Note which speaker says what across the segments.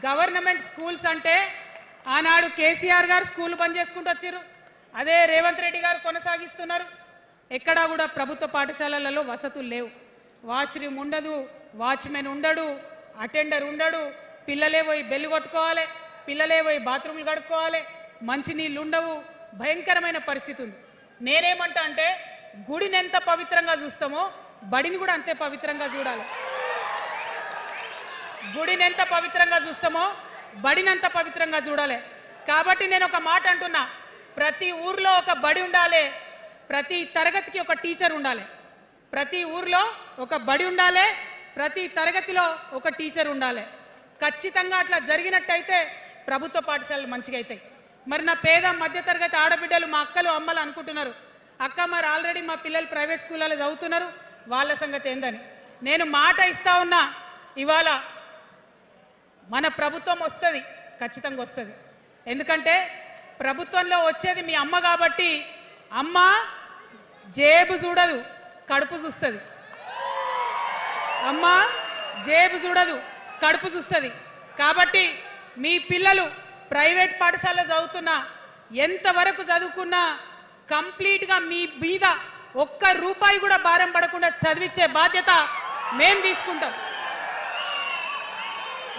Speaker 1: Government schools అంటే ఆనాడు కేసీఆర్ గారు స్కూల్ బంద్ చేసుకుంటూ వచ్చారు, అదే రేవంత్ రెడ్డి గారు కొనసాగిస్తున్నారు. ఎక్కడా కూడా ప్రభుత్వ పాఠశాలలలో వసతులు లేవు. వాష్రూమ్ ఉండదు, వాచ్మెన్ ఉండడు, అటెండర్ ఉండడు, పిల్లలే పోయి బెల్లు కొట్టుకోవాలి, పిల్లలే పోయి బాత్రూమ్లు కడుక్కోవాలి, మంచినీళ్ళు ఉండవు, భయంకరమైన పరిస్థితి ఉంది. నేనేమంటా అంటే గుడిని ఎంత పవిత్రంగా చూస్తామో బడిని కూడా అంతే పవిత్రంగా చూడాలి. గుడిని ఎంత పవిత్రంగా చూస్తామో బడిని అంత పవిత్రంగా చూడాలి. కాబట్టి నేను ఒక మాట అంటున్నా, ప్రతి ఊర్లో ఒక బడి ఉండాలి, ప్రతి తరగతికి ఒక టీచర్ ఉండాలి. ప్రతి ఊర్లో ఒక బడి ఉండాలి, ప్రతి తరగతిలో ఒక టీచర్ ఉండాలి. ఖచ్చితంగా అట్లా జరిగినట్టయితే ప్రభుత్వ పాఠశాలలు మంచిగా అవుతాయి. మరి నా పేద మధ్యతరగతి ఆడబిడ్డలు, మా అక్కలు అమ్మలు అనుకుంటున్నారు, అక్క మరి ఆల్రెడీ మా పిల్లలు ప్రైవేట్ స్కూళ్ళలో చదువుతున్నారు, వాళ్ళ సంగతి ఏందని. నేను మాట ఇస్తా ఉన్నా, ఇవాళ మన ప్రభుత్వం వస్తుంది, ఖచ్చితంగా వస్తుంది. ఎందుకంటే ప్రభుత్వంలో వచ్చేది మీ అమ్మ కాబట్టి అమ్మ జేబు చూడదు, కడుపు చూస్తుంది. అమ్మ జేబు చూడదు, కడుపు చూస్తుంది. కాబట్టి మీ పిల్లలు ప్రైవేట్ పాఠశాలలో చదువుతున్నా, ఎంతవరకు చదువుకున్నా కంప్లీట్గా మీ మీద ఒక్క రూపాయి కూడా భారం పడకుండా చదివించే బాధ్యత మేము తీసుకుంటాం.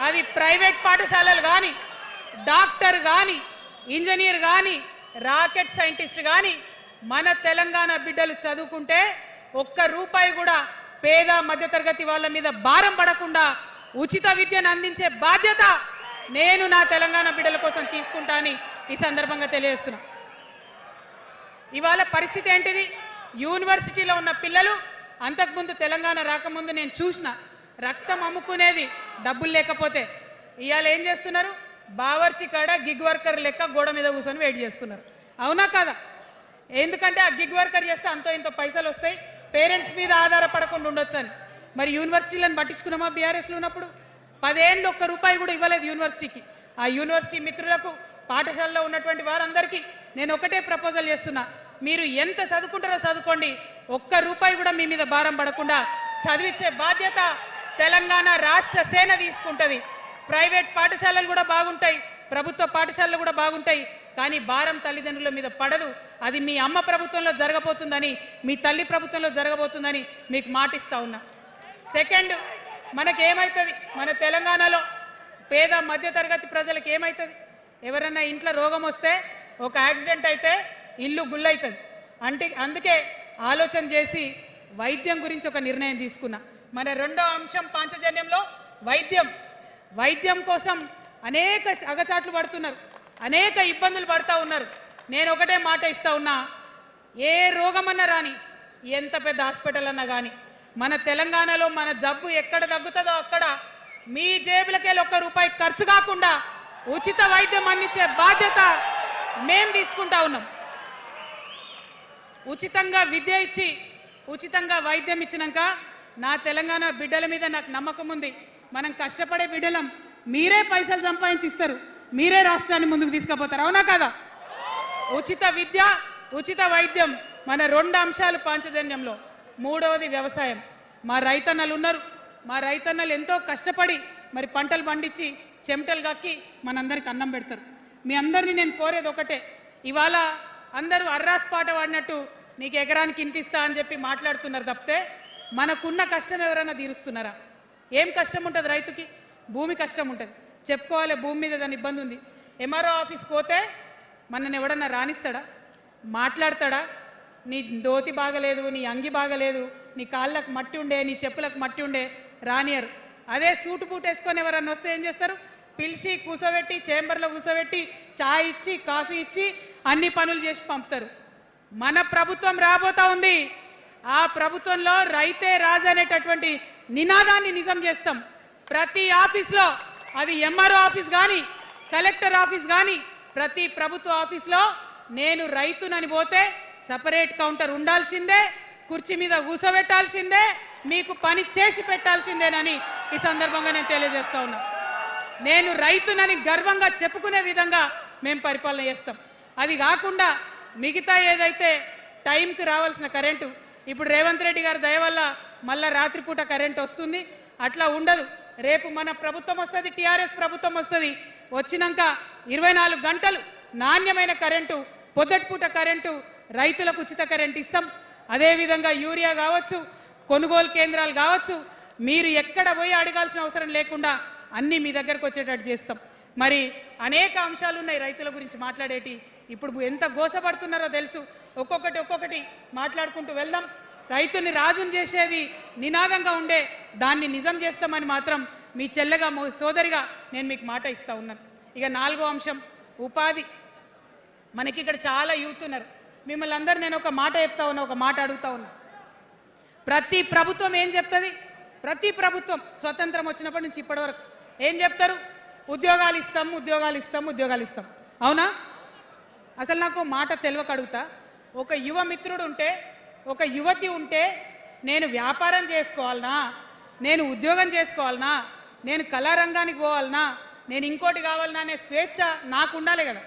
Speaker 1: అది ప్రైవేట్ పాఠశాలలు కానీ, డాక్టర్ కానీ, ఇంజనీర్ కానీ, రాకెట్ సైంటిస్ట్ కానీ మన తెలంగాణ బిడ్డలు చదువుకుంటే ఒక్క రూపాయి కూడా పేద మధ్యతరగతి వాళ్ళ మీద భారం పడకుండా ఉచిత విద్యను అందించే బాధ్యత నేను నా తెలంగాణ బిడ్డల కోసం తీసుకుంటా అని ఈ సందర్భంగా తెలియజేస్తున్నా. ఇవాళ పరిస్థితి ఏంటిది? యూనివర్సిటీలో ఉన్న పిల్లలు అంతకుముందు తెలంగాణ రాకముందు నేను చూసిన రక్తం అమ్ముకునేది డబ్బులు లేకపోతే. ఇవాళ ఏం చేస్తున్నారు? బావర్చి కాడ గిగ్ వర్కర్ లెక్క గోడ మీద కూర్చొని వెయిట్ చేస్తున్నారు. అవునా కదా? ఎందుకంటే ఆ గిగ్ వర్కర్ చేస్తే అంతో ఇంత పైసలు వస్తాయి, పేరెంట్స్ మీద ఆధారపడకుండా ఉండొచ్చు అని. మరి యూనివర్సిటీలను పట్టించుకున్నామా? బీఆర్ఎస్లో ఉన్నప్పుడు 10 ఏళ్ళు ఒక్క రూపాయి కూడా ఇవ్వలేదు యూనివర్సిటీకి. ఆ యూనివర్సిటీ మిత్రులకు, పాఠశాలలో ఉన్నటువంటి వారందరికీ నేను ఒకటే ప్రపోజల్ చేస్తున్నా, మీరు ఎంత చదువుకుంటారో చదువుకోండి, ఒక్క రూపాయి కూడా మీ మీద భారం పడకుండా చదివించే బాధ్యత తెలంగాణ రాష్ట్ర సేన తీసుకుంటుంది. ప్రైవేట్ పాఠశాలలు కూడా బాగుంటాయి, ప్రభుత్వ పాఠశాలలు కూడా బాగుంటాయి, కానీ భారం తల్లిదండ్రుల మీద పడదు. అది మీ అమ్మ ప్రభుత్వంలో జరగబోతుందని, మీ తల్లి ప్రభుత్వంలో జరగబోతుందని మీకు మాటిస్తా ఉన్నా. సెకండ్, మనకేమవుతుంది? మన తెలంగాణలో పేద మధ్యతరగతి ప్రజలకు ఏమవుతుంది? ఎవరన్నా ఇంట్లో రోగం వస్తే, ఒక యాక్సిడెంట్ అయితే ఇల్లు గుల్లవుతుంది. అందుకే ఆలోచన చేసి వైద్యం గురించి ఒక నిర్ణయం తీసుకున్నా. మన రెండో అంశం పాంచజన్యంలో వైద్యం కోసం అనేక అగచాట్లు పడుతున్నారు, అనేక ఇబ్బందులు పడుతూ ఉన్నారు. నేను ఒకటే మాట ఇస్తా ఉన్నా, ఏ రోగమన్నా రాని, ఎంత పెద్ద హాస్పిటల్ అన్నా కానీ, మన తెలంగాణలో మన జబ్బు ఎక్కడ తగ్గుతుందో అక్కడ మీ జేబులకెళ్ళి ఒక్క రూపాయి ఖర్చు కాకుండా ఉచిత వైద్యం అందించే బాధ్యత మేము తీసుకుంటా ఉన్నాం. ఉచితంగా విద్య ఇచ్చి, ఉచితంగా వైద్యం ఇచ్చినాక నా తెలంగాణ బిడ్డల మీద నాకు నమ్మకం ఉంది. మనం కష్టపడే బిడ్డలం, మీరే పైసలు సంపాదించి ఇస్తారు, మీరే రాష్ట్రాన్ని ముందుకు తీసుకుపోతారు. అవునా కదా? ఉచిత విద్య, ఉచిత వైద్యం మన రెండు అంశాలు పాంచజన్యంలో. మూడవది వ్యవసాయం. మా రైతన్నలు ఉన్నారు, మా రైతన్నలు ఎంతో కష్టపడి మరి పంటలు పండించి చెమటలు కక్కి మనందరికి అన్నం పెడతారు. మీ అందరినీ నేను కోరేది ఒకటే, ఇవాళ అందరూ అర్రాస్ పాట వాడినట్టు నీకు ఎకరానికి ఇంత ఇస్తా అని చెప్పి మాట్లాడుతున్నారు తప్పితే మనకున్న కష్టం ఎవరైనా తీరుస్తున్నారా? ఏం కష్టం ఉంటుంది రైతుకి? భూమి కష్టం ఉంటుంది, చెప్పుకోవాలి, భూమి మీద దాని ఇబ్బంది ఉంది. ఎంఆర్ఓ ఆఫీస్కి పోతే మనని ఎవడన్నా రాణిస్తాడా? మాట్లాడతాడా? నీ దోతి బాగలేదు, నీ అంగి బాగలేదు, నీ కాళ్ళకు మట్టి ఉండే, నీ చెప్పులకు మట్టి ఉండే, రానియరు. అదే సూటు బూట్ వేసుకొని ఎవరన్నా వస్తే ఏం చేస్తారు? పిలిచి కూర్చోబెట్టి, చేంబర్లో కూర్చోబెట్టి, చాయ్ ఇచ్చి, కాఫీ ఇచ్చి అన్ని పనులు చేసి పంపుతారు. మన ప్రభుత్వం రాబోతా ఉంది. ఆ ప్రభుత్వంలో రైతే రాజు అనేటటువంటి నినాదాన్ని నిజం చేస్తాం. ప్రతి ఆఫీస్లో, అది ఎంఆర్ఓ ఆఫీస్ కానీ, కలెక్టర్ ఆఫీస్ కానీ, ప్రతి ప్రభుత్వ ఆఫీస్లో నేను రైతునని పోతే సపరేట్ కౌంటర్ ఉండాల్సిందే, కుర్చీ మీద కూర్చోబెట్టాల్సిందే, మీకు పని చేసి పెట్టాల్సిందేనని ఈ సందర్భంగా నేను తెలియజేస్తా ఉన్నా. నేను రైతునని గర్వంగా చెప్పుకునే విధంగా మేము పరిపాలన చేస్తాం. అది కాకుండా మిగతా ఏదైతే టైంకి రావాల్సిన కరెంటు, ఇప్పుడు రేవంత్ రెడ్డి గారి దయ వల్ల మళ్ళీ రాత్రిపూట కరెంట్ వస్తుంది, అట్లా ఉండదు. రేపు మన ప్రభుత్వం వస్తుంది, టీఆర్ఎస్ ప్రభుత్వం వస్తుంది. వచ్చినాక 24 గంటలు నాణ్యమైన కరెంటు, పొద్దటిపూట కరెంటు, రైతులకు ఉచిత కరెంటు ఇస్తాం. అదేవిధంగా యూరియా కావచ్చు, కొనుగోలు కేంద్రాలు కావచ్చు, మీరు ఎక్కడ పోయి అడగాల్సిన అవసరం లేకుండా అన్నీ మీ దగ్గరకు వచ్చేటట్టు చేస్తాం. మరి అనేక అంశాలు ఉన్నాయి రైతుల గురించి మాట్లాడేటి. ఇప్పుడు ఎంత గోసపడుతున్నారో తెలుసు. ఒక్కొక్కటి మాట్లాడుకుంటూ వెళ్దాం. రైతుని రాజుని చేసేది నినాదంగా ఉండే దాన్ని నిజం చేస్తామని మాత్రం మీ చెల్లెగా సోదరిగా నేను మీకు మాట ఇస్తా ఉన్నాను. ఇక 4వ అంశం ఉపాధి. మనకి ఇక్కడ చాలా యూత్ ఉన్నారు. మిమ్మల్ని అందరూ నేను ఒక మాట చెప్తా ఉన్నా, ఒక మాట అడుగుతా ఉన్నా. ప్రతి ప్రభుత్వం ఏం చెప్తుంది? ప్రతి ప్రభుత్వం స్వతంత్రం వచ్చినప్పటి నుంచి ఇప్పటి వరకు ఏం చెప్తారు? ఉద్యోగాలు ఇస్తాం, ఉద్యోగాలు ఇస్తాం, ఉద్యోగాలు ఇస్తాం. అవునా? అసలు నాకు మాట తెలియక అడుగుతా. ఒక యువ మిత్రుడు ఉంటే, ఒక యువతి ఉంటే, నేను వ్యాపారం చేసుకోవాలనా, నేను ఉద్యోగం చేసుకోవాలనా, నేను కళారంగానికి పోవాలనా, నేను ఇంకోటి కావాలనా అనే స్వేచ్ఛ నాకు ఉండాలి కదా,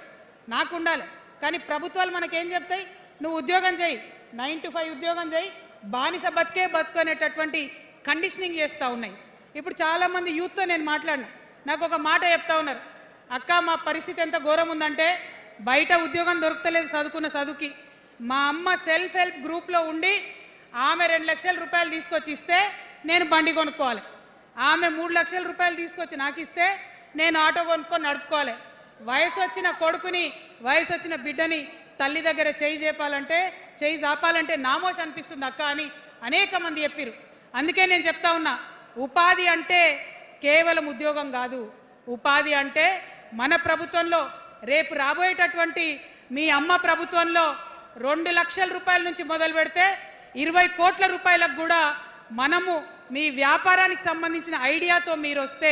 Speaker 1: నాకు ఉండాలి. కానీ ప్రభుత్వాలు మనకేం చెప్తాయి? నువ్వు ఉద్యోగం చేయి, 9 to 5 ఉద్యోగం చేయి, బానిస బతుకు అనేటటువంటి కండిషనింగ్ చేస్తూ ఉన్నాయి. ఇప్పుడు చాలామంది యూత్తో నేను మాట్లాడినా, నాకు ఒక మాట చెప్తా ఉన్నారు. అక్క, మా పరిస్థితి ఎంత ఘోరం ఉందంటే బయట ఉద్యోగం దొరుకుతలేదు చదువుకున్న చదువుకి. మా అమ్మ సెల్ఫ్ హెల్ప్ గ్రూప్లో ఉండి ఆమె 2 లక్షల రూపాయలు తీసుకొచ్చి ఇస్తే నేను బండి కొనుక్కోవాలి. ఆమె 3 లక్షల రూపాయలు తీసుకొచ్చి నాకు ఇస్తే నేను ఆటో కొనుక్కొని నడుపుకోవాలి. వయసు వచ్చిన కొడుకుని, వయసు వచ్చిన బిడ్డని తల్లి దగ్గర చేయి జాపాలంటే నామోష్ అనిపిస్తుంది అక్క అని అనేక మంది చెప్పారు. అందుకే నేను చెప్తా ఉన్నా, ఉపాధి అంటే కేవలం ఉద్యోగం కాదు. ఉపాధి అంటే మన ప్రభుత్వంలో, రేపు రాబోయేటటువంటి మీ అమ్మ ప్రభుత్వంలో 2 లక్షల రూపాయల నుంచి మొదలు పెడితే 20 కోట్ల రూపాయలకు కూడా మనము మీ వ్యాపారానికి సంబంధించిన ఐడియాతో మీరు వస్తే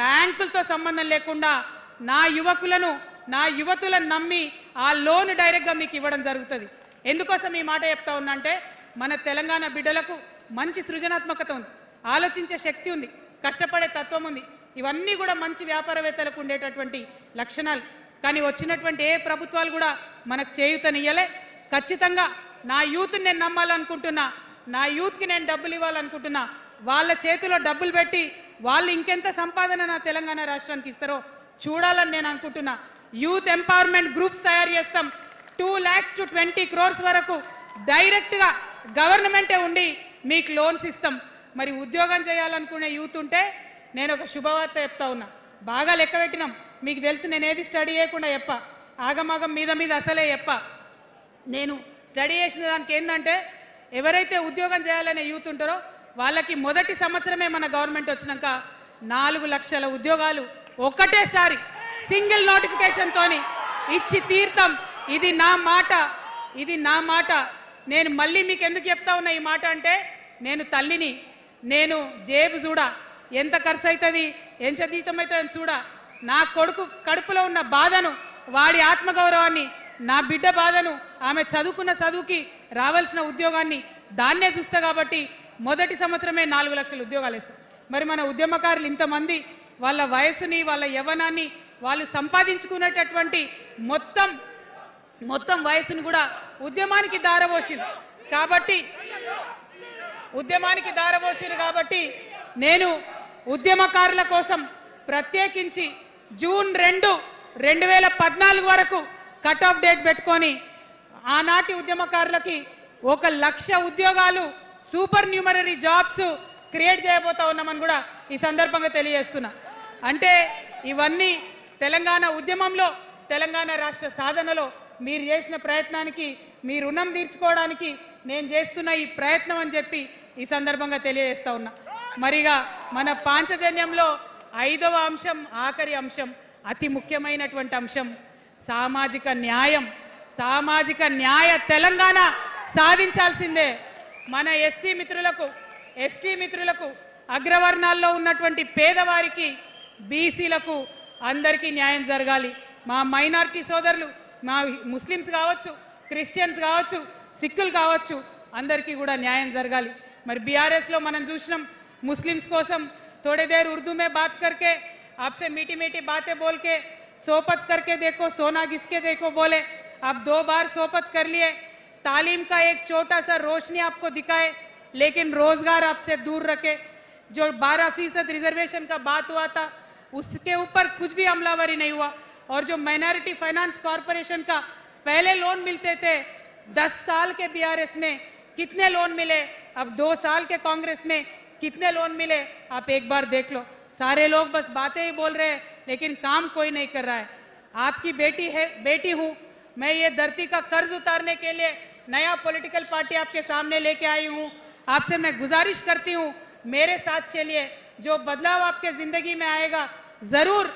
Speaker 1: బ్యాంకులతో సంబంధం లేకుండా నా యువకులను, నా యువతులను నమ్మి ఆ లోన్ డైరెక్ట్గా మీకు ఇవ్వడం జరుగుతుంది. ఎందుకోసం ఈ మాట చెప్తా ఉన్నా అంటే, మన తెలంగాణ బిడ్డలకు మంచి సృజనాత్మకత ఉంది, ఆలోచించే శక్తి ఉంది, కష్టపడే తత్వం ఉంది. ఇవన్నీ కూడా మంచి వ్యాపారవేత్తలకు ఉండేటటువంటి లక్షణాలు. కానీ వచ్చినటువంటి ఏ ప్రభుత్వాలు కూడా మనకు చేయూతనియ్యలే. ఖచ్చితంగా నా యూత్ని నేను నమ్మాలనుకుంటున్నా, నా యూత్కి నేను డబ్బులు ఇవ్వాలనుకుంటున్నా. వాళ్ళ చేతిలో డబ్బులు పెట్టి వాళ్ళు ఇంకెంత సంపాదన నా తెలంగాణ రాష్ట్రానికి ఇస్తారో చూడాలని నేను అనుకుంటున్నా. యూత్ ఎంపవర్మెంట్ గ్రూప్స్ తయారు చేస్తాం. 2 lakhs to 20 crores వరకు డైరెక్ట్గా గవర్నమెంటే ఉండి మీకు లోన్స్ ఇస్తాం. మరి ఉద్యోగం చేయాలనుకునే యూత్ ఉంటే నేను ఒక శుభవార్త చెప్తా ఉన్నా. బాగా లెక్క పెట్టినాం. మీకు తెలుసు, నేను ఏది స్టడీ చేయకుండా చెప్ప, ఆగమాగం మీద అసలే చెప్ప. నేను స్టడీ చేసిన దానికి ఏంటంటే, ఎవరైతే ఉద్యోగం చేయాలనే యూత్ ఉంటారో వాళ్ళకి మొదటి సంవత్సరమే మన గవర్నమెంట్ వచ్చినాక 4 లక్షల ఉద్యోగాలు ఒకటేసారి సింగిల్ నోటిఫికేషన్తోని ఇచ్చి తీర్థం. ఇది నా మాట, ఇది నా మాట. నేను మళ్ళీ మీకు ఎందుకు చెప్తా ఉన్నా ఈ మాట అంటే, నేను తల్లిని, నేను జేబు చూడ, ఎంత ఖర్చు అవుతుంది, ఎంత జీతం అవుతుంది చూడ, నా కొడుకు కడుపులో ఉన్న బాధను, వాడి ఆత్మగౌరవాన్ని, నా బిడ్డ బాధను, ఆమె చదువుకున్న చదువుకి రావాల్సిన ఉద్యోగాన్ని దాన్నే చూస్తా. కాబట్టి మొదటి సంవత్సరమే 4 లక్షల ఉద్యోగాలు ఇస్తాం. మరి మన ఉద్యమకారులు ఇంతమంది వాళ్ళ వయసుని, వాళ్ళ యవ్వనాన్ని, వాళ్ళు సంపాదించుకునేటటువంటి మొత్తం వయసుని కూడా ఉద్యమానికి దారపోసిరు. కాబట్టి నేను ఉద్యమకారుల కోసం ప్రత్యేకించి జూన్ 2, 2014 వరకు కట్ ఆఫ్ డేట్ పెట్టుకొని ఆనాటి ఉద్యమకారులకి 1 లక్ష ఉద్యోగాలు, సూపర్ న్యూమరరీ జాబ్స్ క్రియేట్ చేయబోతా ఉన్నామని కూడా ఈ సందర్భంగా తెలియజేస్తున్నా. అంటే ఇవన్నీ తెలంగాణ ఉద్యమంలో, తెలంగాణ రాష్ట్ర సాధనలో మీరు చేసిన ప్రయత్నానికి, మీ రుణం తీర్చుకోవడానికి నేను చేస్తున్న ఈ ప్రయత్నం అని చెప్పి ఈ సందర్భంగా తెలియజేస్తా ఉన్నా. మరిగా మన పాంచజన్యంలో 5వ అంశం, ఆఖరి అంశం, అతి ముఖ్యమైనటువంటి అంశం సామాజిక న్యాయం. సామాజిక న్యాయ తెలంగాణ సాధించాల్సిందే. మన ఎస్సీ మిత్రులకు, ఎస్టీ మిత్రులకు, అగ్రవర్ణాల్లో ఉన్నటువంటి పేదవారికి, బీసీలకు అందరికీ న్యాయం జరగాలి. మా మైనారిటీ సోదరులు, మా ముస్లిమ్స్ కావచ్చు, క్రిస్టియన్స్ కావచ్చు, సిక్కులు కావచ్చు, అందరికీ కూడా న్యాయం జరగాలి. మరి బీఆర్ఎస్లో మనం చూసినాం, ముస్లిమ్స్ కోసం थोड़ी देर उर्दू में बात करके, आपसे मीठी मीठी बातें बोल के, सोपत करके देखो, सोना घिसके देखो बोले. आप 2 बार सोपत कर लिए, तालीम का एक छोटा सा रोशनी आपको दिखाए, लेकिन रोजगार आपसे दूर रखे. जो 12% रिजर्वेशन का बात हुआ था उसके ऊपर कुछ भी अमलावरी नहीं हुआ। और जो माइनॉरिटी फाइनेंस कॉरपोरेशन का पहले लोन मिलते थे 10 साल के बीआरएस में कितने लोन मिले, अब 2 साल के कांग्रेस में कितने लोन मिले, आप एक बार देख लो। सारे लोग बस बातें ही बोल रहे हैं लेकिन काम कोई नहीं कर रहा है। आपकी बेटी हूँ मैं, ये धरती का कर्ज उतारने के लिए नया पॉलिटिकल पार्टी आपके सामने लेके आई हूँ। आपसे मैं गुजारिश करती हूँ मेरे साथ चलिए, जो बदलाव आपके जिंदगी में आएगा जरूर